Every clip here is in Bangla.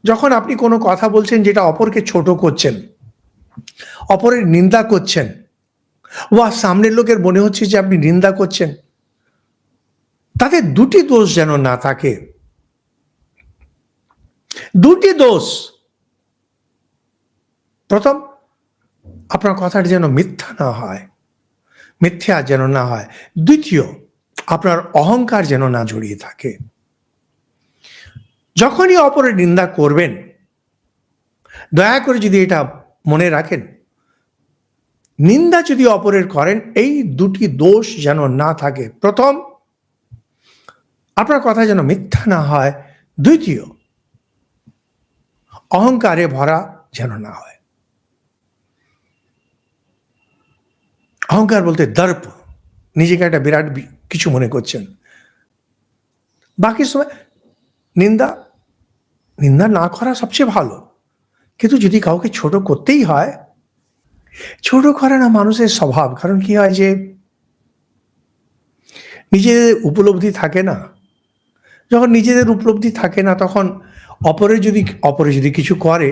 যখন আপনি কোনো কথা বলছেন যেটা অপরকে ছোট করছেন, অপরের নিন্দা করছেন, বা সামনের লোকের মনে হচ্ছে যে আপনি নিন্দা করছেন, তাতে দুটি দোষ যেন না থাকে। দুটি দোষ। প্রথম, আপনার কথাটা যেন মিথ্যা না হয়, মিথ্যা যেন না হয়। দ্বিতীয়, আপনার অহংকার যেন না জড়িয়ে থাকে। যখনই অপরের নিন্দা করবেন, দয়া করে যদি এটা মনে রাখেন, নিন্দা যদি অপরের করেন, এই দুটি দোষ যেন না থাকে। প্রথম, আপনার কথা যেন মিথ্যা না হয়। দ্বিতীয়, অহংকারে ভরা যেন না হয়। অহংকার বলতে দর্প, নিজেকে একটা বিরাট কিছু মনে করছেন। বাকি সময় নিন্দা নিন্দা না করা সবচেয়ে ভালো। কিন্তু যদি কাউকে ছোট করতেই হয়, ছোট করে না মানুষের স্বভাব। কারণ কি হয় যে নিজেদের উপলব্ধি থাকে না। যখন নিজেদের উপলব্ধি থাকে না, তখন অপরে যদি কিছু করে,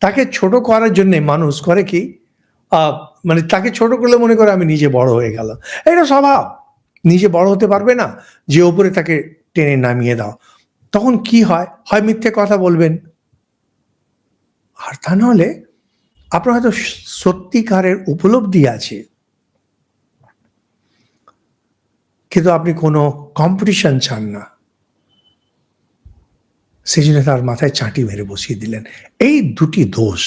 তাকে ছোট করার জন্যে মানুষ করে কি, মানে তাকে ছোট করলে মনে করে আমি নিজে বড় হয়ে গেলাম। এটা স্বভাব। নিজে বড় হতে পারবে না, যে ওপরে তাকে টেনে নামিয়ে দাও। তখন কি হয়, হয় মিথ্যে কথা বলবেন, আর তা নাহলে আপনার হয়তো সত্যিকারের উপলব্ধি আছে, কিন্তু আপনি কোনো কম্পিটিশন চান না, সেই জন্য তার মাথায় চাঁটি মেরে বসিয়ে দিলেন। এই দুটি দোষ